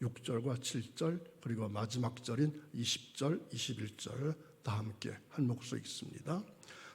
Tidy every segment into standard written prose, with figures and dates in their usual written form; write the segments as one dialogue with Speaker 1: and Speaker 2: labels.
Speaker 1: 6절과 7절 그리고 마지막 절인 20절, 21절 다 함께 한 목소리 읽습니다.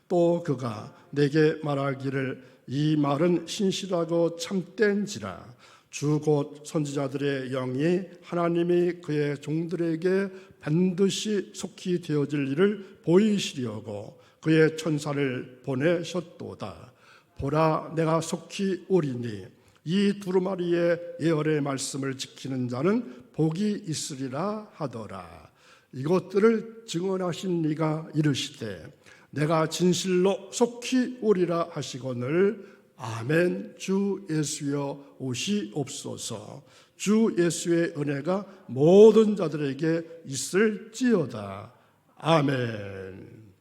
Speaker 1: 또 그가 내게 말하기를 이 말은 신실하고 참된지라 주 곧 선지자들의 영이 하나님이 그의 종들에게 반드시 속히 되어질 일을 보이시려고 그의 천사를 보내셨도다. 보라 내가 속히 오리니 이 두루마리의 예언의 말씀을 지키는 자는 복이 있으리라 하더라. 이것들을 증언하신 이가 이르시되 내가 진실로 속히 오리라 하시거늘 아멘. 주 예수여 오시옵소서. 주 예수의 은혜가 모든 자들에게 있을지어다. 아멘.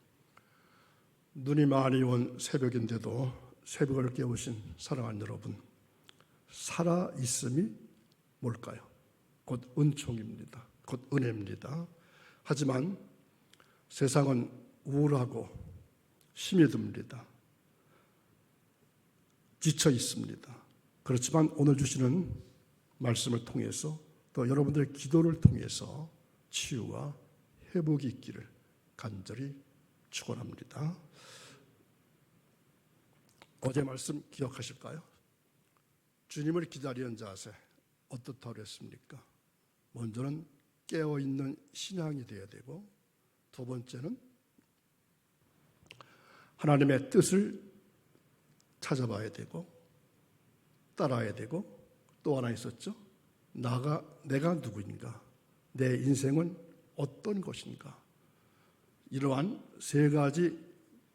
Speaker 1: 눈이 많이 온 새벽인데도 새벽을 깨우신 사랑하는 여러분, 살아있음이 뭘까요? 곧 은총입니다. 곧 은혜입니다. 하지만 세상은 우울하고 힘이 듭니다. 지쳐 있습니다. 그렇지만 오늘 주시는 말씀을 통해서 또 여러분들의 기도를 통해서 치유와 회복이 있기를 간절히 축원합니다. 어제 말씀 기억하실까요? 주님을 기다리는 자세 어떻다고 했습니까? 먼저는 깨어있는 신앙이 되어야 되고, 두 번째는 하나님의 뜻을 찾아봐야 되고 따라야 되고, 또 하나 있었죠. 내가 누구인가? 내 인생은 어떤 것인가? 이러한 세 가지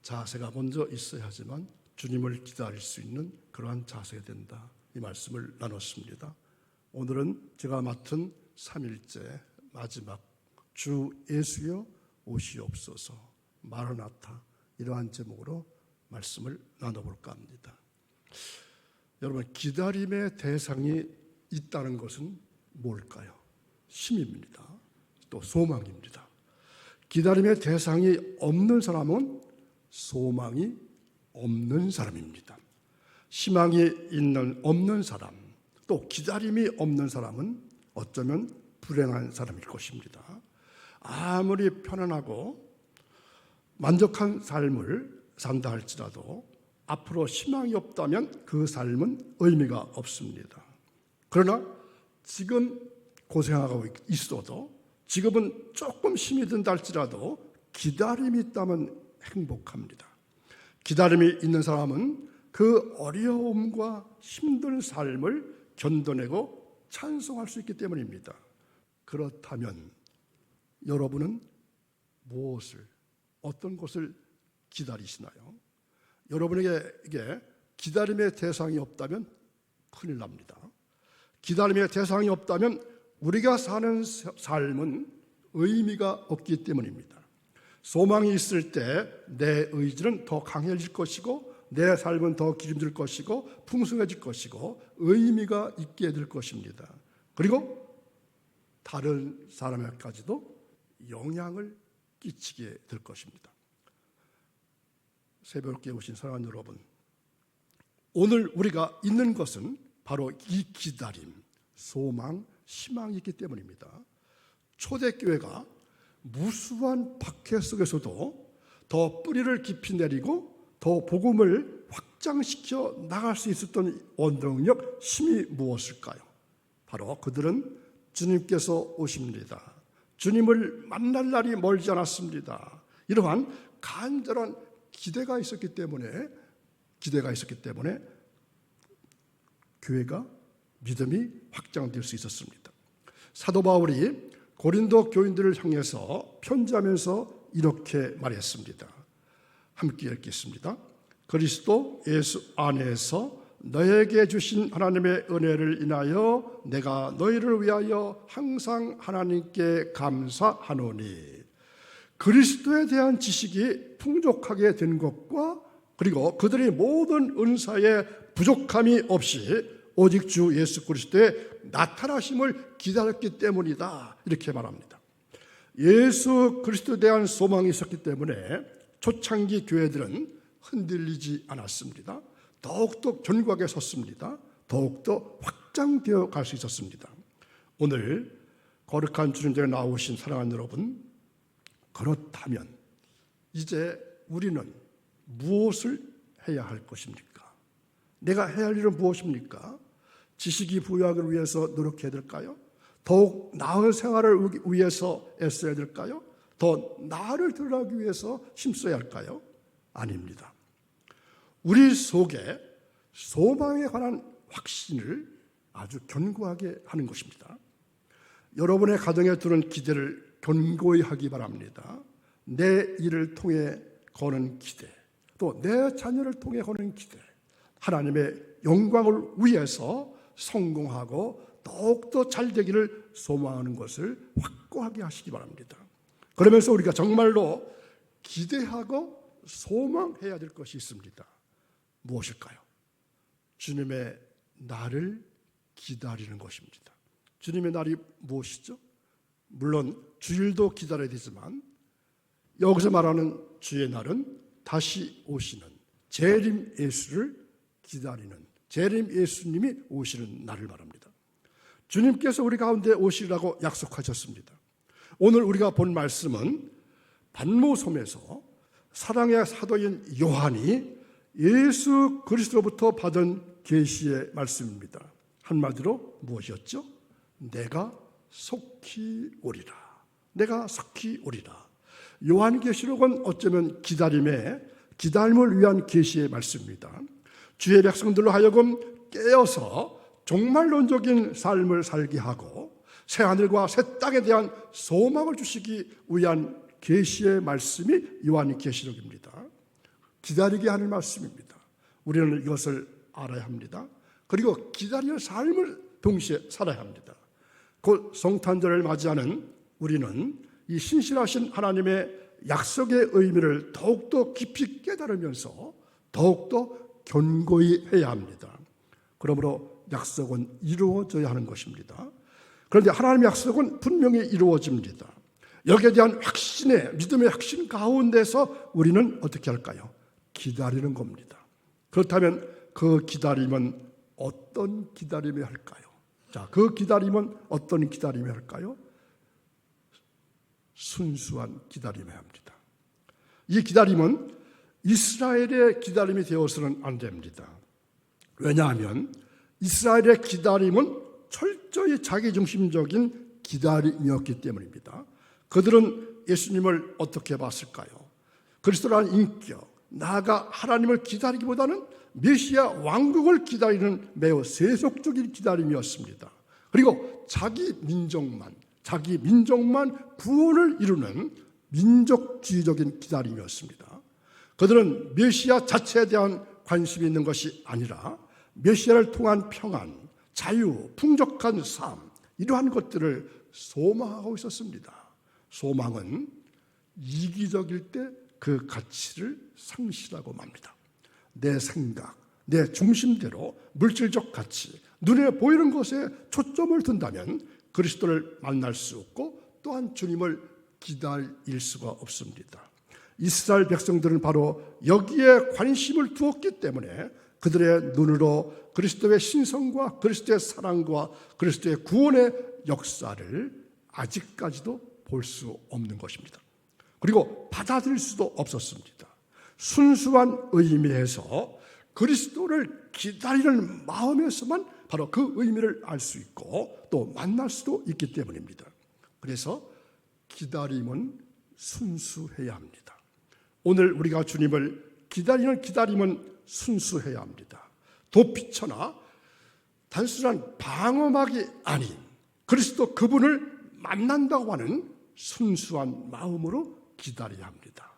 Speaker 1: 자세가 먼저 있어야 하지만 주님을 기다릴 수 있는 그러한 자세가 된다. 이 말씀을 나눴습니다. 오늘은 제가 맡은 3일째 마지막 주 예수여 오시옵소서 마라나타, 이러한 제목으로 말씀을 나눠볼까 합니다. 여러분, 기다림의 대상이 있다는 것은 뭘까요? 힘입니다. 또 소망입니다. 기다림의 대상이 없는 사람은 소망이 없는 사람입니다. 희망이 없는 사람, 또 기다림이 없는 사람은 어쩌면 불행한 사람일 것입니다. 아무리 편안하고 만족한 삶을 산다 할지라도 앞으로 희망이 없다면 그 삶은 의미가 없습니다. 그러나 지금 고생하고 있어도, 지금은 조금 힘이 든다 할지라도 기다림이 있다면 행복합니다. 기다림이 있는 사람은 그 어려움과 힘든 삶을 견뎌내고 찬송할 수 있기 때문입니다. 그렇다면 여러분은 어떤 것을 기다리시나요? 여러분에게 기다림의 대상이 없다면 큰일 납니다. 기다림의 대상이 없다면 우리가 사는 삶은 의미가 없기 때문입니다. 소망이 있을 때 내 의지는 더 강해질 것이고, 내 삶은 더 기름질 것이고, 풍성해질 것이고, 의미가 있게 될 것입니다. 그리고 다른 사람에게까지도 영향을 끼치게 될 것입니다. 새벽에 오신 사랑하는 여러분, 오늘 우리가 있는 것은 바로 이 기다림, 소망, 희망이 있기 때문입니다. 초대교회가 무수한 박해 속에서도 더 뿌리를 깊이 내리고 더 복음을 확장시켜 나갈 수 있었던 원동력, 힘이 무엇일까요? 바로 그들은 주님께서 오십니다. 주님을 만날 날이 멀지 않았습니다. 이러한 간절한 기대가 있었기 때문에 교회가 믿음이 확장될 수 있었습니다. 사도 바울이 고린도 교인들을 향해서 편지하면서 이렇게 말했습니다. 함께 읽겠습니다. 그리스도 예수 안에서 너에게 주신 하나님의 은혜를 인하여 내가 너희를 위하여 항상 하나님께 감사하노니, 그리스도에 대한 지식이 풍족하게 된 것과 그리고 그들의 모든 은사에 부족함이 없이 오직 주 예수 그리스도의 나타나심을 기다렸기 때문이다, 이렇게 말합니다. 예수 그리스도에 대한 소망이 있었기 때문에 초창기 교회들은 흔들리지 않았습니다. 더욱더 견고하게 섰습니다. 더욱더 확장되어 갈 수 있었습니다. 오늘 거룩한 주님께 나오신 사랑하는 여러분, 그렇다면 이제 우리는 무엇을 해야 할 것입니까? 내가 해야 할 일은 무엇입니까? 지식이 부여하기를 위해서 노력해야 될까요? 더욱 나은 생활을 위해서 애써야 될까요? 더 나를 드러나기 위해서 힘써야 할까요? 아닙니다. 우리 속에 소망에 관한 확신을 아주 견고하게 하는 것입니다. 여러분의 가정에 두는 기대를 견고히 하기 바랍니다. 내 일을 통해 거는 기대, 또 내 자녀를 통해 거는 기대, 하나님의 영광을 위해서 성공하고 더욱더 잘 되기를 소망하는 것을 확고하게 하시기 바랍니다. 그러면서 우리가 정말로 기대하고 소망해야 될 것이 있습니다. 무엇일까요? 주님의 날을 기다리는 것입니다. 주님의 날이 무엇이죠? 물론 주일도 기다려야 되지만 여기서 말하는 주의 날은 다시 오시는 재림 예수를 기다리는, 재림 예수님이 오시는 날을 말합니다. 주님께서 우리 가운데 오시라고 약속하셨습니다. 오늘 우리가 본 말씀은 반모섬에서 사랑의 사도인 요한이 예수 그리스도로부터 받은 계시의 말씀입니다. 한마디로 무엇이었죠? 내가 속히 오리라. 내가 속히 오리라. 요한계시록은 어쩌면 기다림을 위한 계시의 말씀입니다. 주의 백성들로 하여금 깨어서 종말론적인 삶을 살게 하고 새하늘과 새 땅에 대한 소망을 주시기 위한 계시의 말씀이 요한계시록입니다. 기다리게 하는 말씀입니다. 우리는 이것을 알아야 합니다. 그리고 기다리는 삶을 동시에 살아야 합니다. 곧 성탄절을 맞이하는 우리는 이 신실하신 하나님의 약속의 의미를 더욱더 깊이 깨달으면서 더욱더 견고히 해야 합니다. 그러므로 약속은 이루어져야 하는 것입니다. 그런데 하나님의 약속은 분명히 이루어집니다. 여기에 대한 확신의, 믿음의 확신 가운데서 우리는 어떻게 할까요? 기다리는 겁니다. 그렇다면 그 기다림은 어떤 기다림이 할까요? 자, 그 기다림은 어떤 기다림이 할까요? 순수한 기다림이 합니다. 이 기다림은 이스라엘의 기다림이 되어서는 안 됩니다. 왜냐하면 이스라엘의 기다림은 철저히 자기중심적인 기다림이었기 때문입니다. 그들은 예수님을 어떻게 봤을까요? 그리스도라는 인격, 나아가 하나님을 기다리기보다는 메시아 왕국을 기다리는 매우 세속적인 기다림이었습니다. 그리고 자기 민족만 구원을 이루는 민족주의적인 기다림이었습니다. 그들은 메시아 자체에 대한 관심이 있는 것이 아니라 메시아를 통한 평안, 자유, 풍족한 삶, 이러한 것들을 소망하고 있었습니다. 소망은 이기적일 때 그 가치를 상실하고 맙니다. 내 생각, 내 중심대로 물질적 가치, 눈에 보이는 것에 초점을 둔다면 그리스도를 만날 수 없고 또한 주님을 기다릴 수가 없습니다. 이스라엘 백성들은 바로 여기에 관심을 두었기 때문에 그들의 눈으로 그리스도의 신성과 그리스도의 사랑과 그리스도의 구원의 역사를 아직까지도 볼 수 없는 것입니다. 그리고 받아들일 수도 없었습니다. 순수한 의미에서 그리스도를 기다리는 마음에서만 바로 그 의미를 알 수 있고 또 만날 수도 있기 때문입니다. 그래서 기다림은 순수해야 합니다. 오늘 우리가 주님을 기다리는 기다림은 순수해야 합니다. 도피처나 단순한 방어막이 아닌 그리스도 그분을 만난다고 하는 순수한 마음으로 기다려야 합니다.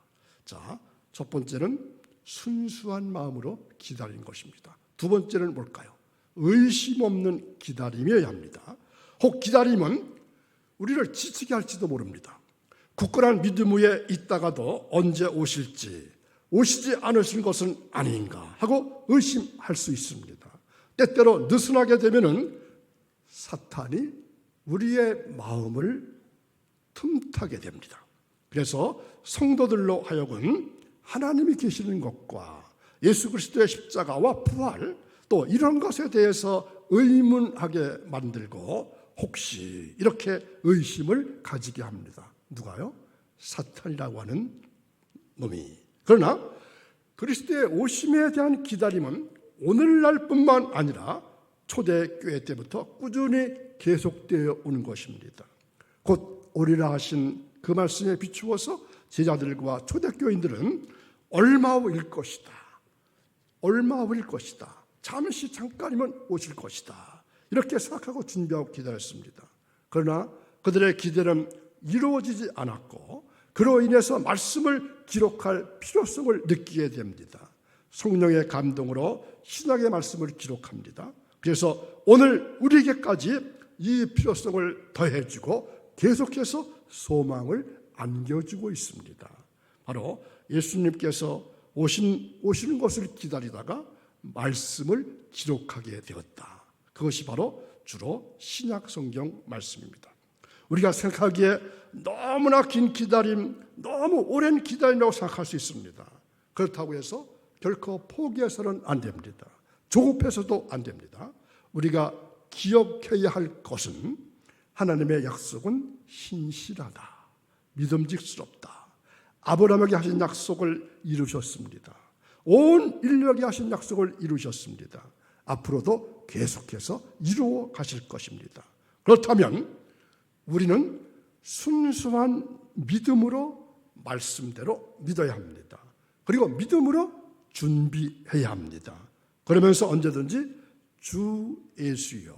Speaker 1: 자, 첫 번째는 순수한 마음으로 기다리는 것입니다. 두 번째는 뭘까요? 의심 없는 기다림이어야 합니다. 혹 기다림은 우리를 지치게 할지도 모릅니다. 굳건한 믿음 위에 있다가도 언제 오시지 않으신 것은 아닌가 하고 의심할 수 있습니다. 때때로 느슨하게 되면은 사탄이 우리의 마음을 틈타게 됩니다. 그래서 성도들로 하여금 하나님이 계시는 것과 예수 그리스도의 십자가와 부활 또 이런 것에 대해서 의문하게 만들고 혹시 이렇게 의심을 가지게 합니다. 누가요? 사탄이라고 하는 놈이. 그러나 그리스도의 오심에 대한 기다림은 오늘날뿐만 아니라 초대교회 때부터 꾸준히 계속되어 오는 것입니다. 곧 오리라 하신 그 말씀에 비추어서 제자들과 초대교인들은 얼마 후일 것이다. 얼마 후일 것이다. 잠깐이면 오실 것이다. 이렇게 생각하고 준비하고 기다렸습니다. 그러나 그들의 기대는 이루어지지 않았고 그로 인해서 말씀을 기록할 필요성을 느끼게 됩니다. 성령의 감동으로 신약의 말씀을 기록합니다. 그래서 오늘 우리에게까지 이 필요성을 더해주고 계속해서 소망을 안겨주고 있습니다. 바로 예수님께서 오시는 것을 기다리다가 말씀을 기록하게 되었다. 그것이 바로 주로 신약 성경 말씀입니다. 우리가 생각하기에 너무나 긴 기다림, 너무 오랜 기다림이라고 생각할 수 있습니다. 그렇다고 해서 결코 포기해서는 안 됩니다. 조급해서도 안 됩니다. 우리가 기억해야 할 것은 하나님의 약속은 신실하다, 믿음직스럽다. 아브라함에게 하신 약속을 이루셨습니다. 온 인류에게 하신 약속을 이루셨습니다. 앞으로도 계속해서 이루어 가실 것입니다. 그렇다면 우리는 순수한 믿음으로 말씀대로 믿어야 합니다. 그리고 믿음으로 준비해야 합니다. 그러면서 언제든지 주 예수여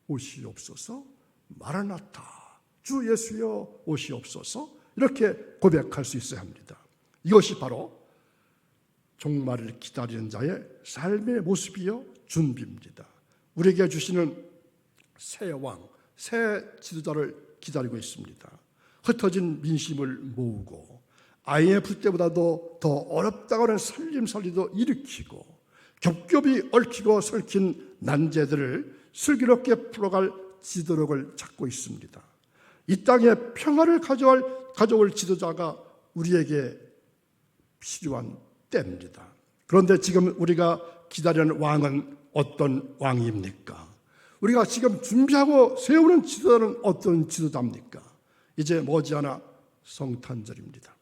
Speaker 1: 오시옵소서, 마라나타, 주 예수여 오시옵소서, 이렇게 고백할 수 있어야 합니다. 이것이 바로 종말을 기다리는 자의 삶의 모습이요 준비입니다. 우리에게 주시는 새 왕, 새 지도자를 기다리고 있습니다. 흩어진 민심을 모으고 IMF 때보다도 더 어렵다고 하는 살림살이도 일으키고 겹겹이 얽히고 설킨 난제들을 슬기롭게 풀어갈 지도력을 찾고 있습니다. 이 땅에 평화를 가져올 지도자가 우리에게 필요한 때입니다. 그런데 지금 우리가 기다리는 왕은 어떤 왕입니까? 우리가 지금 준비하고 세우는 지도자는 어떤 지도자입니까? 이제 머지않아 성탄절입니다.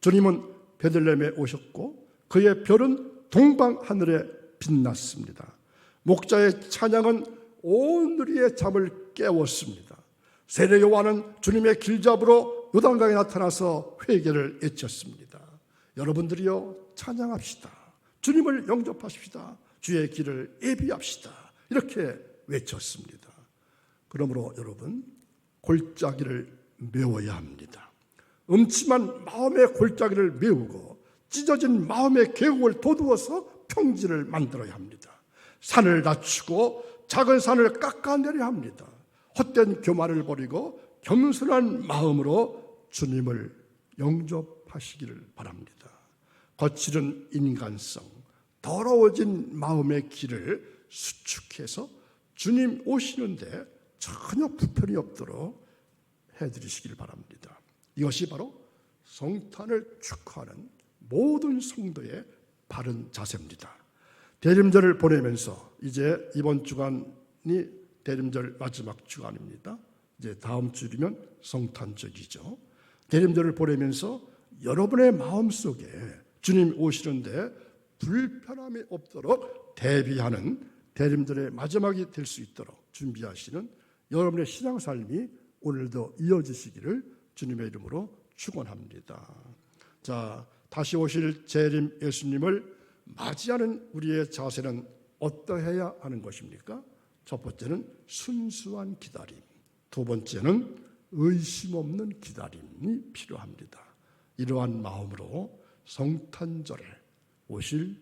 Speaker 1: 주님은 베들레헴에 오셨고 그의 별은 동방 하늘에 빛났습니다. 목자의 찬양은 온 누리의 잠을 깨웠습니다. 세례 요한은 주님의 길잡으로 요단강에 나타나서 회개를 외쳤습니다. 여러분들이요 찬양합시다. 주님을 영접하십시다. 주의 길을 예비합시다. 이렇게 외쳤습니다. 그러므로 여러분 골짜기를 메워야 합니다. 음침한 마음의 골짜기를 메우고 찢어진 마음의 계곡을 도두어서 평지를 만들어야 합니다. 산을 낮추고 작은 산을 깎아내려야 합니다. 헛된 교만을 버리고 겸손한 마음으로 주님을 영접하시기를 바랍니다. 거칠은 인간성, 더러워진 마음의 길을 수축해서 주님 오시는데 전혀 불편이 없도록 해드리시길 바랍니다. 이것이 바로 성탄을 축하하는 모든 성도의 바른 자세입니다. 대림절을 보내면서 이제 이번 주간이 대림절 마지막 주간입니다. 이제 다음 주이면 성탄절이죠. 대림절을 보내면서 여러분의 마음속에 주님 오시는데 불편함이 없도록 대비하는 대림절의 마지막이 될 수 있도록 준비하시는 여러분의 신앙삶이 오늘도 이어지시기를 주님의 이름으로 축원합니다. 자, 다시 오실 재림 예수님을 맞이하는 우리의 자세는 어떠해야 하는 것입니까? 첫 번째는 순수한 기다림, 두 번째는 의심 없는 기다림이 필요합니다. 이러한 마음으로 성탄절에 오신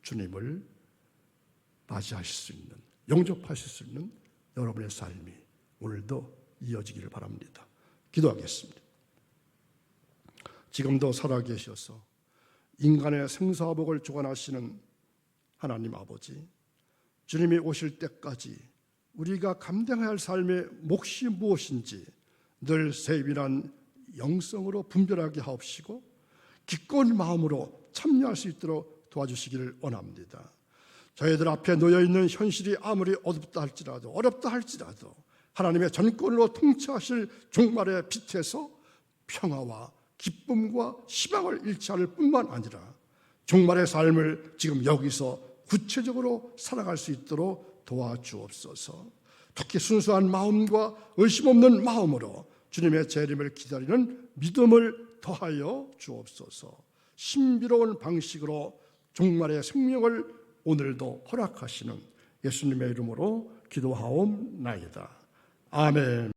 Speaker 1: 주님을 맞이하실 수 있는, 영접하실 수 있는 여러분의 삶이 오늘도 이어지기를 바랍니다. 기도하겠습니다. 지금도 살아계셔서 인간의 생사복을 주관하시는 하나님 아버지, 주님이 오실 때까지 우리가 감당해야 할 삶의 몫이 무엇인지 늘 세밀한 영성으로 분별하게 하옵시고 기꺼운 마음으로 참여할 수 있도록 도와주시기를 원합니다. 저희들 앞에 놓여있는 현실이 아무리 어렵다 할지라도 하나님의 전권으로 통치하실 종말의 빛에서 평화와 기쁨과 희망을 잃지 않을 뿐만 아니라 종말의 삶을 지금 여기서 구체적으로 살아갈 수 있도록 도와주옵소서. 특히 순수한 마음과 의심 없는 마음으로 주님의 재림을 기다리는 믿음을 더하여 주옵소서. 신비로운 방식으로 종말의 생명을 오늘도 허락하시는 예수님의 이름으로 기도하옵나이다. 아멘.